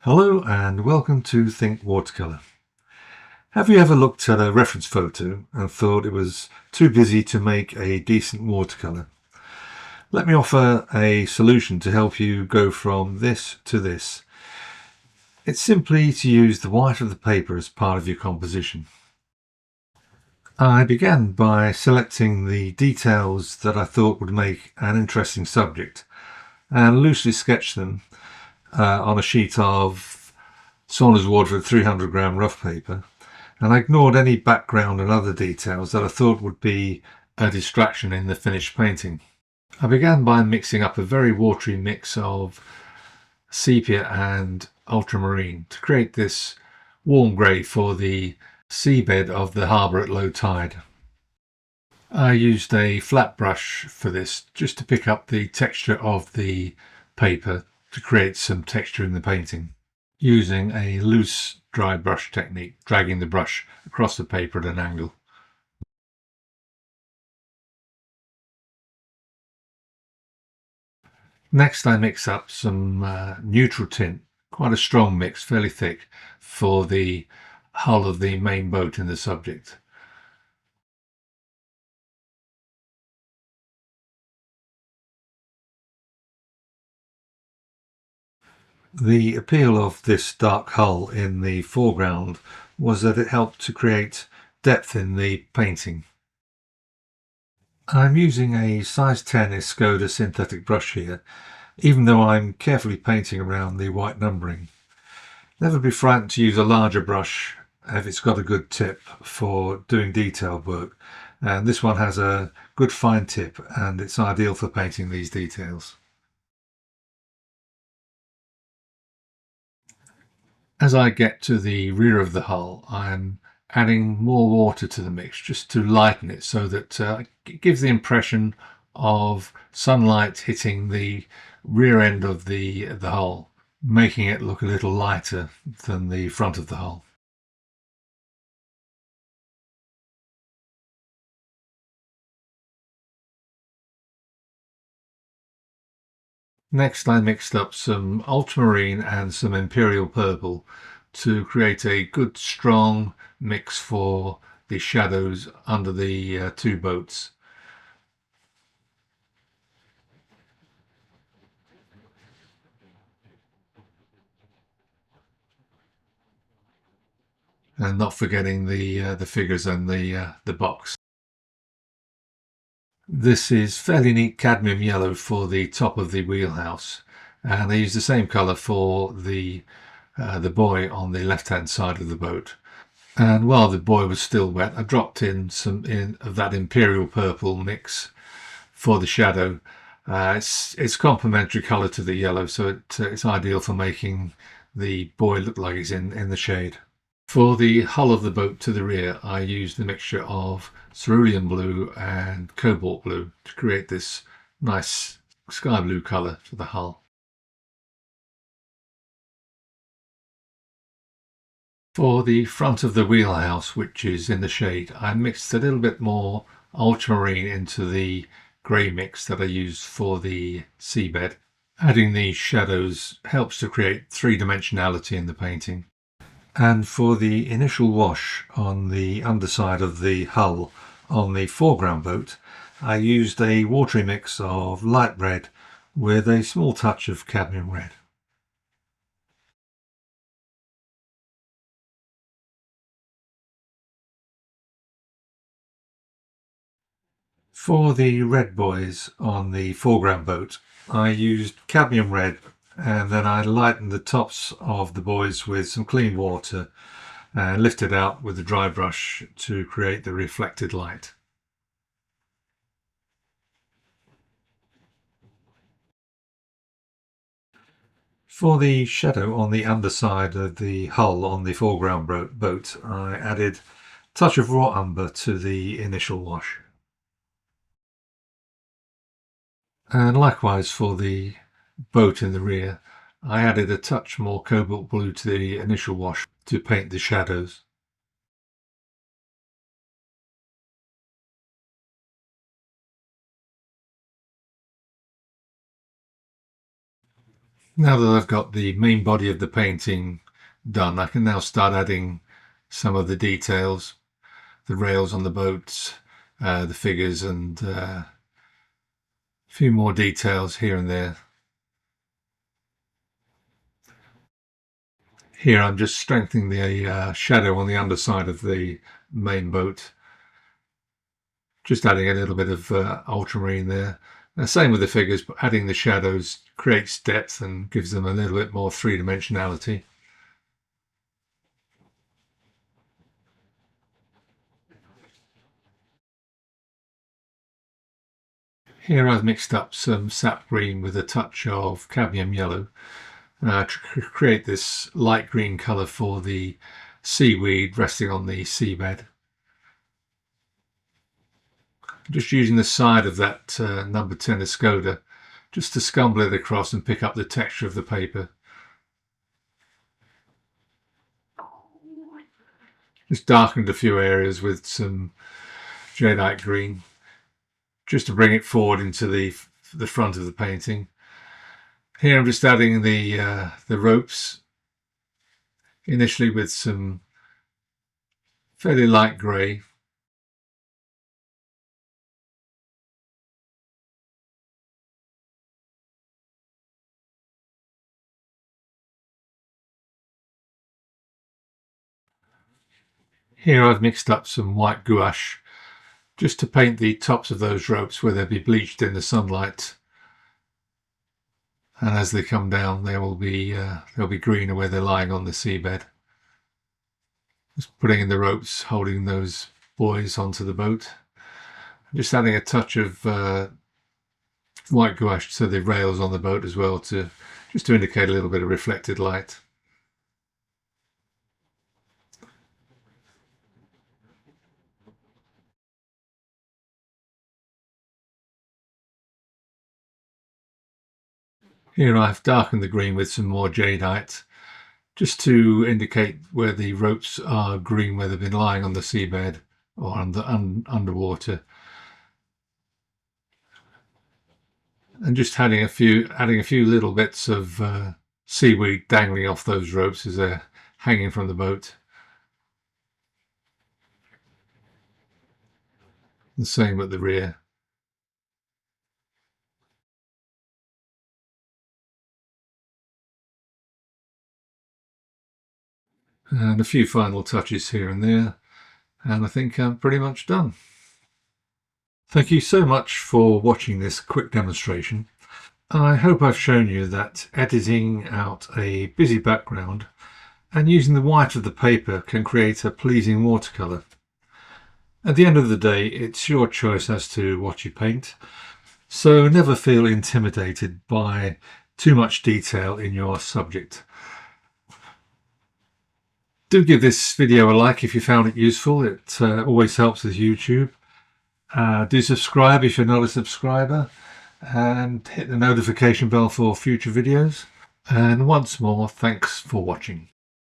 Hello and welcome to Think Watercolour. Have you ever looked at a reference photo and thought it was too busy to make a decent watercolour? Let me offer a solution to help you go from this to this. It's simply to use the white of the paper as part of your composition. I began by selecting the details that I thought would make an interesting subject and loosely sketched them on a sheet of Saunders Waterford 300-gram rough paper, and I ignored any background and other details that I thought would be a distraction in the finished painting. I began by mixing up a very watery mix of sepia and ultramarine to create this warm grey for the seabed of the harbour at low tide. I used a flat brush for this just to pick up the texture of the paper to create some texture in the painting, using a loose dry brush technique, dragging the brush across the paper at an angle. Next I mix up some neutral tint, quite a strong mix, fairly thick, for the hull of the main boat in the subject. The appeal of this dark hull in the foreground was that it helped to create depth in the painting. I'm using a size 10 Escoda synthetic brush here, even though I'm carefully painting around the white numbering. Never be frightened to use a larger brush if it's got a good tip for doing detailed work, and this one has a good fine tip and it's ideal for painting these details. As I get to the rear of the hull, I'm adding more water to the mix just to lighten it so that it gives the impression of sunlight hitting the rear end of the hull, making it look a little lighter than the front of the hull. Next I mixed up some ultramarine and some imperial purple to create a good strong mix for the shadows under the two boats. And not forgetting the figures and the box. This is fairly neat cadmium yellow for the top of the wheelhouse, and I used the same colour for the buoy on the left hand side of the boat. And while the buoy was still wet, I dropped in some of that imperial purple mix for the shadow. It's complementary colour to the yellow, so it's ideal for making the buoy look like it's in the shade. For the hull of the boat to the rear, I used a mixture of cerulean blue and cobalt blue to create this nice sky blue colour for the hull. For the front of the wheelhouse, which is in the shade, I mixed a little bit more ultramarine into the grey mix that I used for the seabed. Adding these shadows helps to create three-dimensionality in the painting. And for the initial wash on the underside of the hull on the foreground boat, I used a watery mix of light red with a small touch of cadmium red. For the red buoys on the foreground boat, I used cadmium red, and then I lightened the tops of the buoys with some clean water and lifted out with a dry brush to create the reflected light. For the shadow on the underside of the hull on the foreground boat, I added a touch of raw umber to the initial wash. And likewise for the boat in the rear, I added a touch more cobalt blue to the initial wash to paint the shadows. Now that I've got the main body of the painting done, I can now start adding some of the details, the rails on the boats, the figures, and a few more details here and there. Here I'm just strengthening the shadow on the underside of the main boat, just adding a little bit of ultramarine there. Same with the figures, but adding the shadows creates depth and gives them a little bit more three-dimensionality. Here I've mixed up some sap green with a touch of cadmium yellow to create this light green colour for the seaweed resting on the seabed. Just using the side of that number 10 Escoda just to scumble it across and pick up the texture of the paper. Just darkened a few areas with some jadeite green just to bring it forward into the front of the painting. Here I'm just adding the ropes, initially with some fairly light grey. Here I've mixed up some white gouache just to paint the tops of those ropes where they'll be bleached in the sunlight. And as they come down, they'll be greener where they're lying on the seabed. Just putting in the ropes, holding those buoys onto the boat. Just adding a touch of white gouache to the rails on the boat as well, just to indicate a little bit of reflected light. Here I've darkened the green with some more jadeite, just to indicate where the ropes are green, where they've been lying on the seabed or underwater. And just adding a few little bits of seaweed dangling off those ropes as they're hanging from the boat. The same at the rear. And a few final touches here and there, and I think I'm pretty much done. Thank you so much for watching this quick demonstration. I hope I've shown you that editing out a busy background and using the white of the paper can create a pleasing watercolour. At the end of the day, it's your choice as to what you paint, so never feel intimidated by too much detail in your subject. Do give this video a like if you found it useful. It always helps with YouTube. Do subscribe if you're not a subscriber, and hit the notification bell for future videos. And once more, thanks for watching.